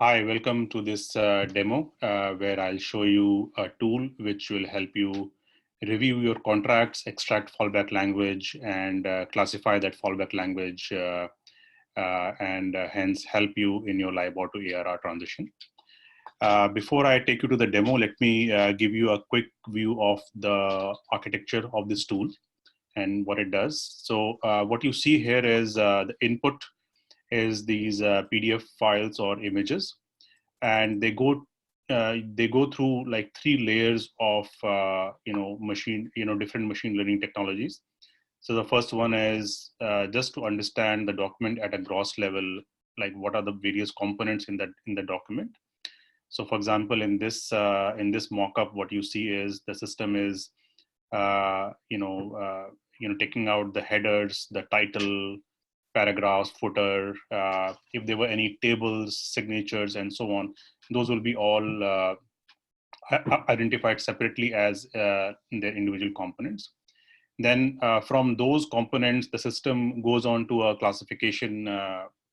Hi, welcome to this demo where I'll show you a tool which will help you review your contracts, extract fallback language, and classify that fallback language and hence help you in your Libor to ARR transition. Before I take you to the demo, let me give you a quick view of the architecture of this tool and what it does. So what you see here is the input is these PDF files or images, and they go through like three layers of different machine learning technologies. So the first one is just to understand the document at a gross level, like what are the various components in the document. So for example, in this mock-up, what you see is the system is taking out the headers, the title, paragraphs, footer, if there were any tables, signatures, and so on. Those will be all identified separately as their individual components. Then from those components, the system goes on to a classification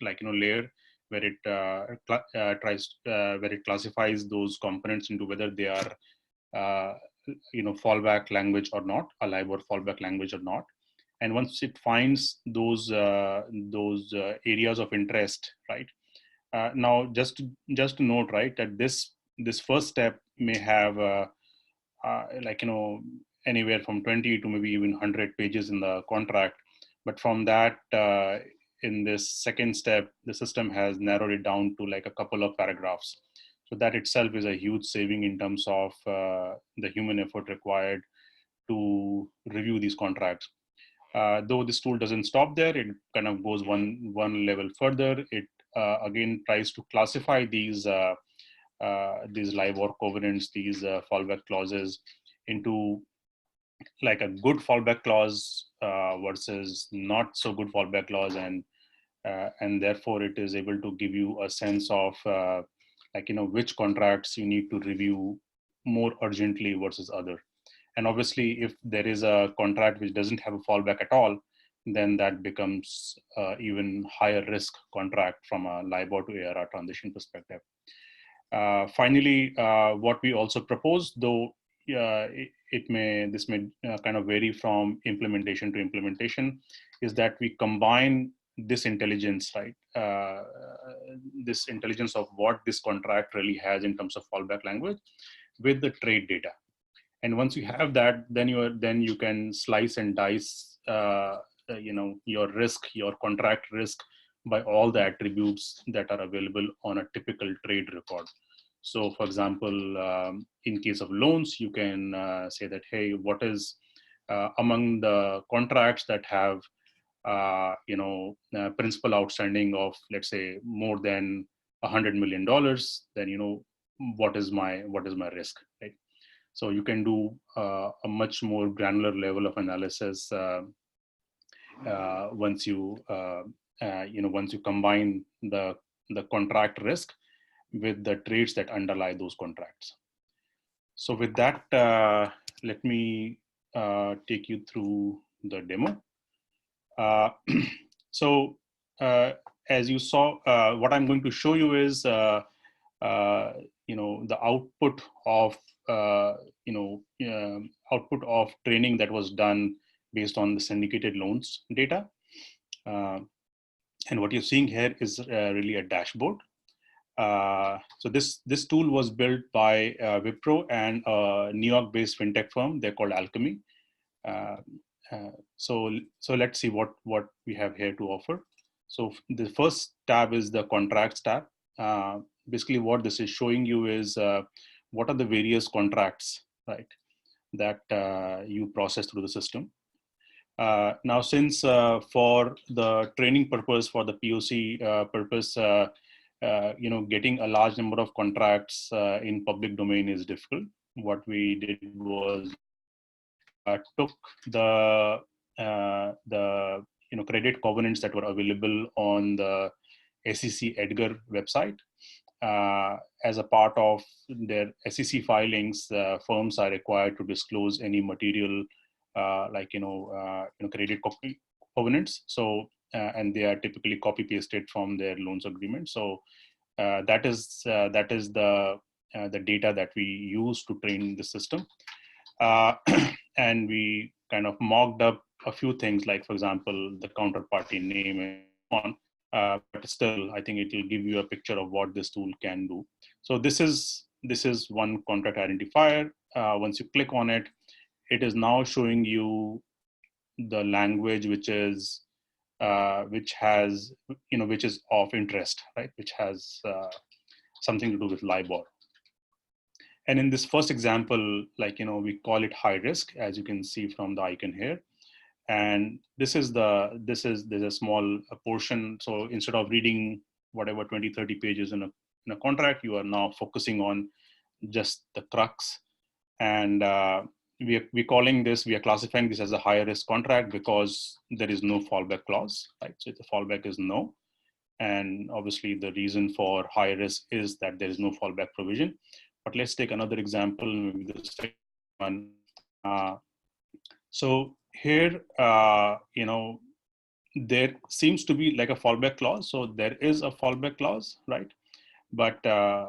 layer where it where it classifies those components into whether they are fallback language or not, a Libor fallback language or not. And once it finds those areas of interest, right? Now, just to note, right, that this first step may have anywhere from 20 to maybe even 100 pages in the contract, but from that in this second step, the system has narrowed it down to like a couple of paragraphs. So that itself is a huge saving in terms of the human effort required to review these contracts. Though this tool doesn't stop there, it kind of goes one level further. It again tries to classify these Libor covenants, these fallback clauses, into like a good fallback clause versus not so good fallback clause, and therefore it is able to give you a sense of which contracts you need to review more urgently versus other. And obviously, if there is a contract which doesn't have a fallback at all, then that becomes even higher risk contract from a Libor to ARR transition perspective. Finally, what we also propose, though this may kind of vary from implementation to implementation, is that we combine this intelligence, right? This intelligence of what this contract really has in terms of fallback language with the trade data. And once you have that, then you can slice and dice your risk, your contract risk, by all the attributes that are available on a typical trade record. So for example, in case of loans, you can say that, hey, what is among the contracts that have principal outstanding of, let's say, more than $100 million, then what is my risk, right? So you can do a much more granular level of analysis once you combine the contract risk with the trades that underlie those contracts. So with that, let me take you through the demo. So as you saw, what I'm going to show you is the output of output of training that was done based on the syndicated loans data. And what you're seeing here is really a dashboard. So this tool was built by Wipro and a New York-based fintech firm. They're called Alchemy. So let's see what we have here to offer. So the first tab is the contracts tab. Basically, what this is showing you is what are the various contracts, right, that you process through the system. Now, since for the training purpose, for the POC purpose, getting a large number of contracts in public domain is difficult. What we did was took the credit covenants that were available on the SEC Edgar website. As a part of their SEC filings, firms are required to disclose any material credit covenants. So and they are typically copy pasted from their loans agreement. So That is the data that we use to train the system. Uh, and we kind of mocked up a few things, like, for example, the counterparty name and so on. But still, I think it will give you a picture of what this tool can do. So this is one contract identifier. Once you click on it, it is now showing you the language which has, which is of interest, right? Which has something to do with Libor. And in this first example, we call it high risk, as you can see from the icon here. And there's a small portion. So instead of reading whatever 20, 30 pages in a contract, you are now focusing on just the crux. And we are classifying this as a high risk contract because there is no fallback clause, right? So the fallback is no. And obviously the reason for high risk is that there is no fallback provision. But let's take another example, maybe the second one. So here, there seems to be like a fallback clause. So there is a fallback clause, right? But, and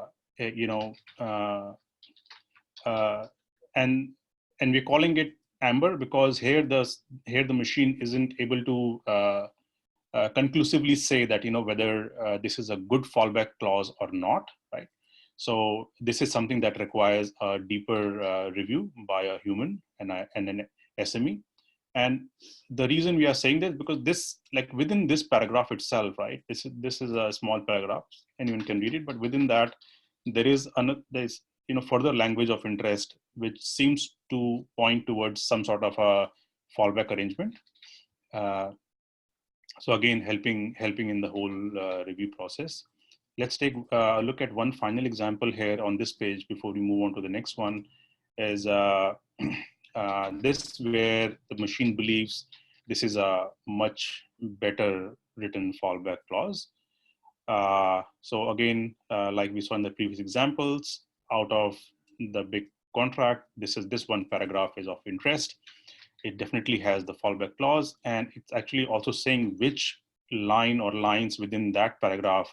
we're calling it amber because here the machine isn't able to conclusively say that, whether this is a good fallback clause or not, right? So this is something that requires a deeper review by a human and an SME. And the reason we are saying this, because this, like within this paragraph itself, right? This is a small paragraph, anyone can read it, but within that, there's further language of interest, which seems to point towards some sort of a fallback arrangement. So again, helping in the whole review process. Let's take a look at one final example here on this page before we move on to the next one. Is this where the machine believes this is a much better written fallback clause. So again, like we saw in the previous examples, out of the big contract, this one paragraph is of interest. It definitely has the fallback clause, and it's actually also saying which line or lines within that paragraph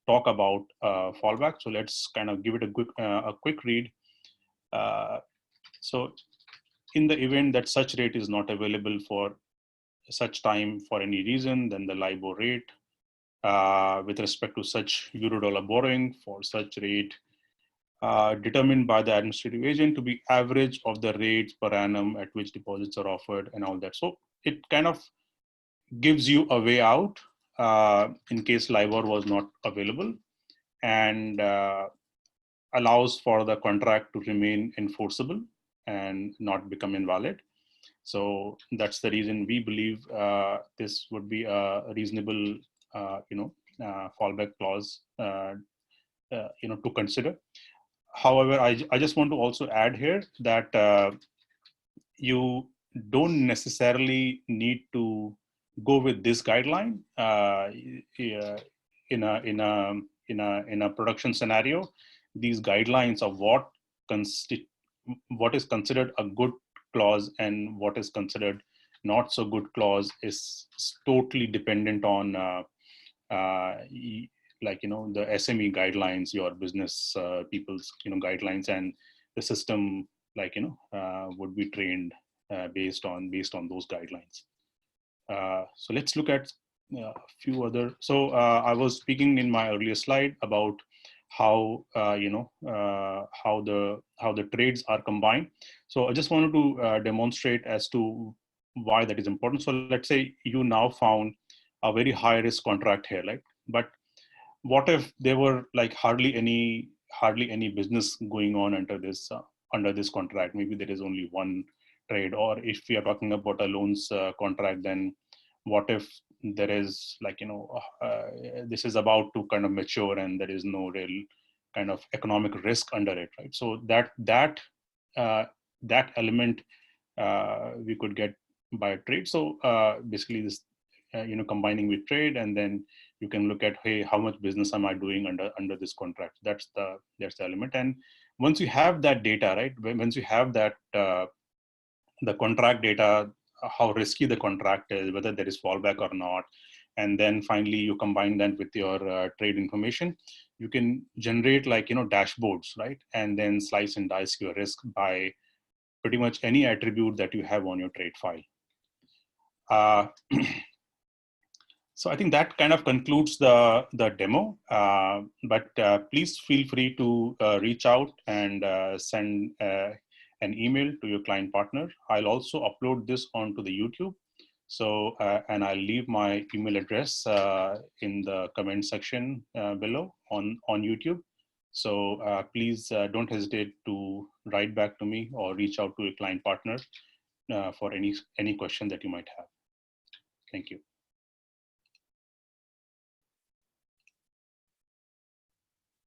talk about fallback. So let's kind of give it a quick read. So in the event that such rate is not available for such time for any reason, then the Libor rate with respect to such euro-dollar borrowing for such rate determined by the administrative agent to be average of the rates per annum at which deposits are offered and all that. So it kind of gives you a way out in case Libor was not available, and allows for the contract to remain enforceable and not become invalid. So that's the reason we believe this would be a reasonable, fallback clause, to consider. However, I just want to also add here that you don't necessarily need to go with this guideline in a production scenario. These guidelines of what is considered a good clause and what is considered not so good clause is totally dependent on the SME guidelines, your business people's guidelines, and the system would be trained based on those guidelines. So let's look at a few other. So I was speaking in my earlier slide about how how the trades are combined. So I just wanted to demonstrate as to why that is important. So let's say you now found a very high risk contract here, like, but what if there were like hardly any business going on under this contract? Maybe there is only one trade. Or if we are talking about a loans contract, then what if there is this is about to kind of mature and there is no real kind of economic risk under it, right? So that element we could get by trade. So basically this combining with trade, and then you can look at, hey, how much business am I doing under this contract? That's the element. And once you have that data, right, once you have that the contract data, how risky the contract is, whether there is fallback or not, and then finally you combine that with your trade information, you can generate like, dashboards, right? And then slice and dice your risk by pretty much any attribute that you have on your trade file. Uh, so I think that kind of concludes the demo, but please feel free to reach out and send an email to your client partner. I'll also upload this onto the YouTube. So, and I'll leave my email address in the comment section below on YouTube. So please don't hesitate to write back to me or reach out to your client partner for any question that you might have. Thank you.